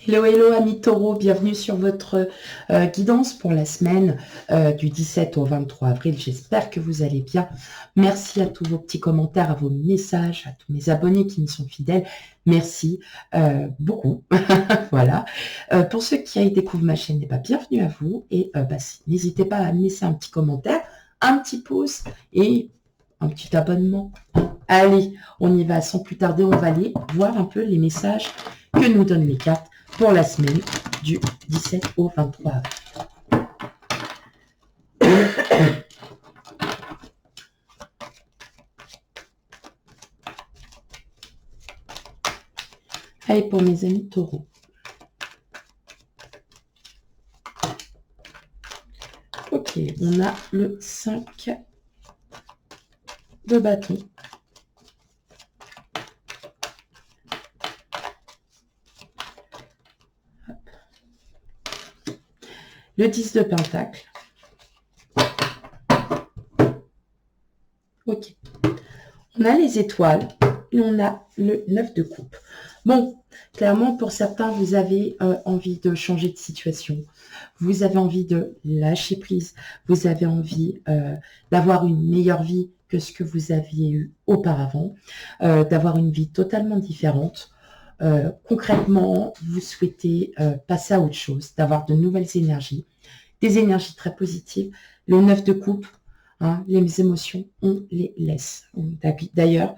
Hello, hello, amis taureaux, bienvenue sur votre guidance pour la semaine du 17 au 23 avril. J'espère que vous allez bien. Merci à tous vos petits commentaires, à vos messages, à tous mes abonnés qui me sont fidèles. Merci beaucoup. Voilà. Pour ceux qui découvrent ma chaîne, bienvenue à vous. Et n'hésitez pas à me laisser un petit commentaire, un petit pouce et un petit abonnement. Allez, on y va sans plus tarder. On va aller voir un peu les messages que nous donnent les cartes pour la semaine du 17 au 23 avril. Allez, pour mes amis taureaux. Ok, on a le 5 de bâton. Le 10 de pentacle. Ok. On a les étoiles et on a le 9 de coupe. Bon, clairement, pour certains, vous avez envie de changer de situation. Vous avez envie de lâcher prise. Vous avez envie d'avoir une meilleure vie que ce que vous aviez eu auparavant. D'avoir une vie totalement différente. Concrètement, vous souhaitez passer à autre chose, d'avoir de nouvelles énergies, des énergies très positives. Le 9 de coupe, hein, les émotions, on les laisse. D'ailleurs,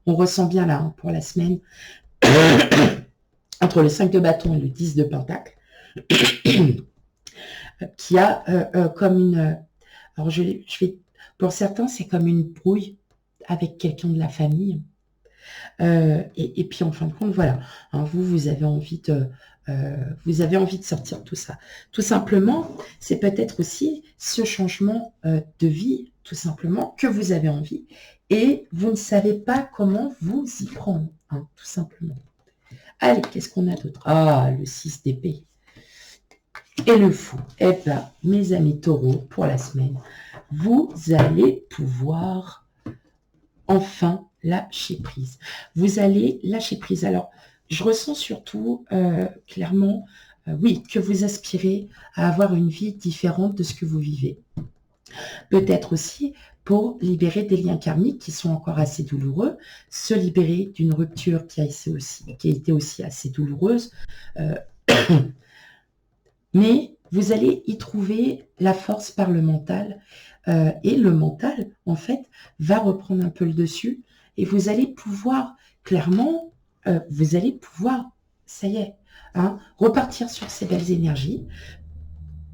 on ressent bien là, pour la semaine, entre le 5 de bâton et le 10 de pentacle, qui a comme une... Alors, je vais, pour certains, c'est comme une brouille avec quelqu'un de la famille. Et puis, en fin de compte, voilà, hein, vous avez envie de sortir de tout ça. Tout simplement, c'est peut-être aussi ce changement de vie, tout simplement, que vous avez envie, et vous ne savez pas comment vous y prendre, hein, tout simplement. Allez, qu'est-ce qu'on a d'autre? Ah, le 6 d'épée. Et le fou. Eh bien, mes amis taureaux, pour la semaine, vous allez pouvoir enfin lâcher prise. Vous allez lâcher prise. Alors, je ressens surtout clairement, oui, que vous aspirez à avoir une vie différente de ce que vous vivez. Peut-être aussi pour libérer des liens karmiques qui sont encore assez douloureux, se libérer d'une rupture qui a été aussi assez douloureuse. Mais vous allez y trouver la force par le mental. Et le mental, en fait, va reprendre un peu le dessus. Et vous allez pouvoir, clairement, ça y est, hein, repartir sur ces belles énergies.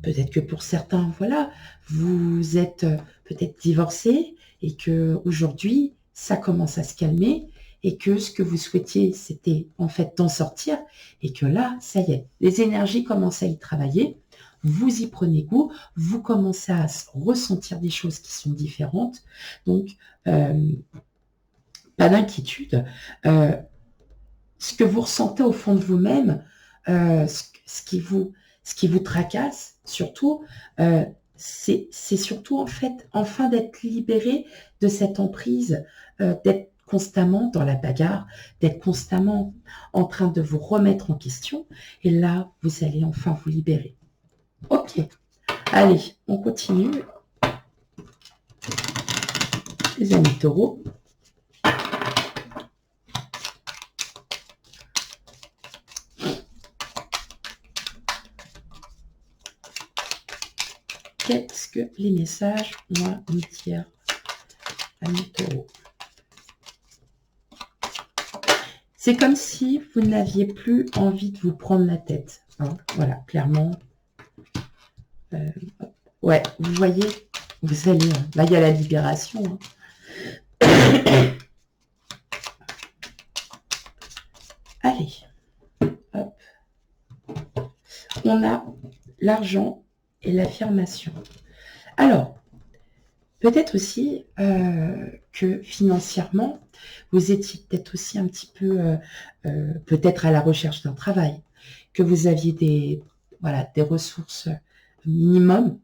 Peut-être que pour certains, voilà, vous êtes peut-être divorcés et que aujourd'hui ça commence à se calmer et que ce que vous souhaitiez, c'était en fait d'en sortir et que là, ça y est, les énergies commencent à y travailler, vous y prenez goût, vous commencez à ressentir des choses qui sont différentes. Donc, pas d'inquiétude. Ce que vous ressentez au fond de vous-même, ce qui vous tracasse, surtout, c'est surtout en fait, enfin d'être libéré de cette emprise, d'être constamment dans la bagarre, d'être constamment en train de vous remettre en question. Et là, vous allez enfin vous libérer. Ok, allez, on continue. Les amis taureaux. Qu'est-ce que les messages, moi, me tirent, amis taureaux? C'est comme si vous n'aviez plus envie de vous prendre la tête. Hein, voilà, clairement. Ouais, vous voyez, vous allez... Là, il y a la libération. Hein. Allez. Hop. On a l'argent et l'affirmation. Alors, peut-être aussi que financièrement, vous étiez peut-être aussi un petit peu, peut-être à la recherche d'un travail, que vous aviez des ressources minimum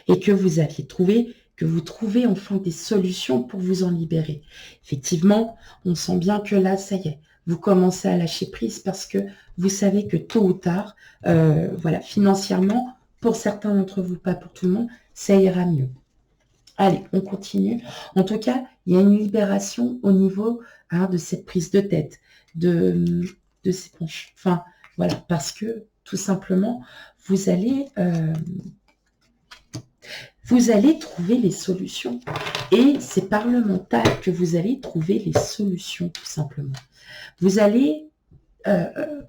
et que vous aviez trouvé, que vous trouvez enfin des solutions pour vous en libérer. Effectivement, on sent bien que là, ça y est, vous commencez à lâcher prise parce que vous savez que tôt ou tard, voilà, financièrement, pour certains d'entre vous, pas pour tout le monde, ça ira mieux. Allez, on continue. En tout cas, il y a une libération au niveau de cette prise de tête, de ces penches. Enfin, voilà, parce que tout simplement, vous allez trouver les solutions. Et c'est par le mental que vous allez trouver les solutions, tout simplement. Vous allez,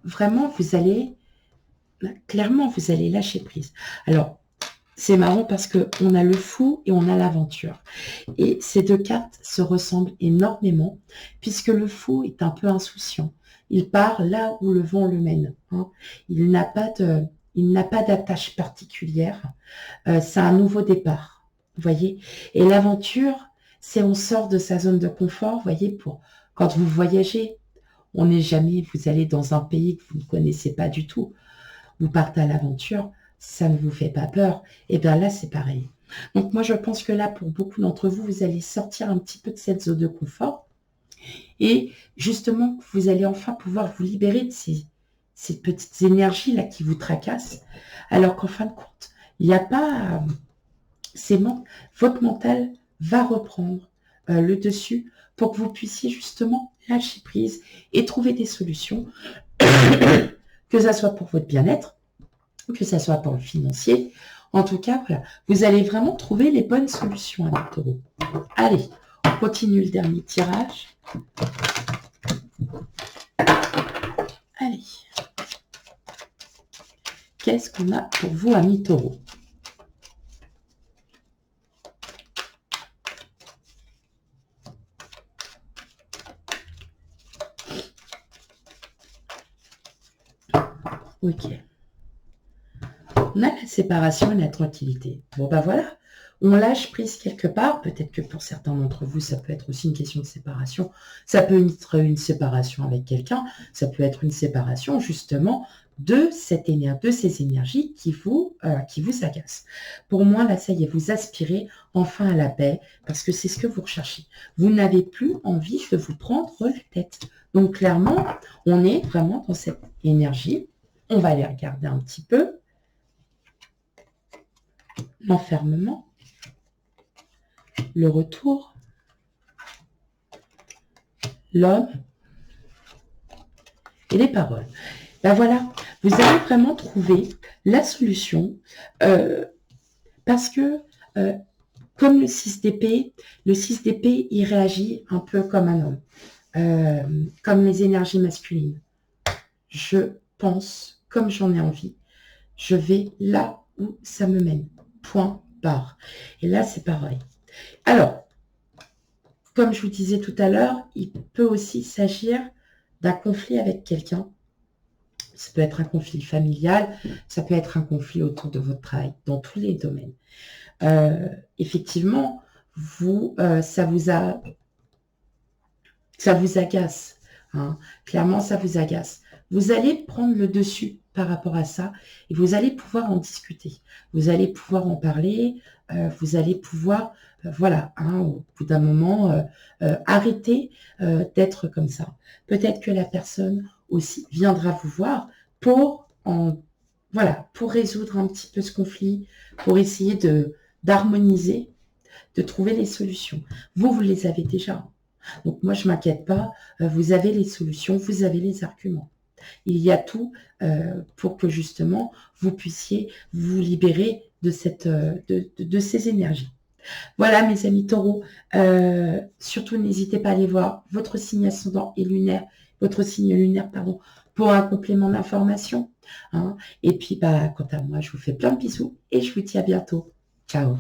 vraiment, clairement, vous allez lâcher prise. Alors, c'est marrant parce qu'on a le fou et on a l'aventure. Et ces deux cartes se ressemblent énormément puisque le fou est un peu insouciant. Il part là où le vent le mène. Hein. Il n'a pas d'attache particulière. C'est un nouveau départ. Vous voyez. Et l'aventure, c'est on sort de sa zone de confort. Vous voyez, pour quand vous voyagez, on n'est jamais, vous allez dans un pays que vous ne connaissez pas du tout. Vous partez à l'aventure, ça ne vous fait pas peur. Et bien là, c'est pareil. Donc moi, je pense que là, pour beaucoup d'entre vous, vous allez sortir un petit peu de cette zone de confort. Et justement, vous allez enfin pouvoir vous libérer de ces petites énergies-là qui vous tracassent. Alors qu'en fin de compte, il n'y a pas... votre mental va reprendre le dessus pour que vous puissiez justement lâcher prise et trouver des solutions, que ça soit pour votre bien-être, que ça soit pour le financier. En tout cas, voilà, vous allez vraiment trouver les bonnes solutions à notre taureau. Allez, on continue le dernier tirage. Allez. Qu'est-ce qu'on a pour vous, amis taureaux? Ok. On a la séparation et la tranquillité. Bon, ben voilà. On lâche prise quelque part. Peut-être que pour certains d'entre vous, ça peut être aussi une question de séparation. Ça peut être une séparation avec quelqu'un. Ça peut être une séparation, justement, de ces énergies qui vous agacent. Pour moi, là, ça y est, vous aspirez enfin à la paix parce que c'est ce que vous recherchez. Vous n'avez plus envie de vous prendre la tête. Donc, clairement, on est vraiment dans cette énergie. On va aller regarder un petit peu. L'enfermement, le retour, l'homme et les paroles. Ben voilà, vous allez vraiment trouver la solution parce que comme le 6 d'épée, il réagit un peu comme un homme, comme les énergies masculines. Je pense comme j'en ai envie. Je vais là où ça me mène. Point barre. Et là, c'est pareil. Alors, comme je vous disais tout à l'heure, il peut aussi s'agir d'un conflit avec quelqu'un. Ça peut être un conflit familial, ça peut être un conflit autour de votre travail, dans tous les domaines. Effectivement, ça vous agace. Hein. Clairement, ça vous agace. Vous allez prendre le dessus par rapport à ça et vous allez pouvoir en discuter. Vous allez pouvoir en parler, vous allez pouvoir, voilà, hein, au bout d'un moment, arrêter d'être comme ça. Peut-être que la personne aussi viendra vous voir pour résoudre un petit peu ce conflit, pour essayer d'harmoniser, de trouver les solutions. Vous les avez déjà. Donc moi, je ne m'inquiète pas, vous avez les solutions, vous avez les arguments. Il y a tout pour que justement, vous puissiez vous libérer de ces énergies. Voilà, mes amis taureaux, surtout n'hésitez pas à aller voir votre signe ascendant et lunaire, votre signe lunaire, pardon, pour un complément d'information. Hein. Et puis, quant à moi, je vous fais plein de bisous et je vous dis à bientôt. Ciao.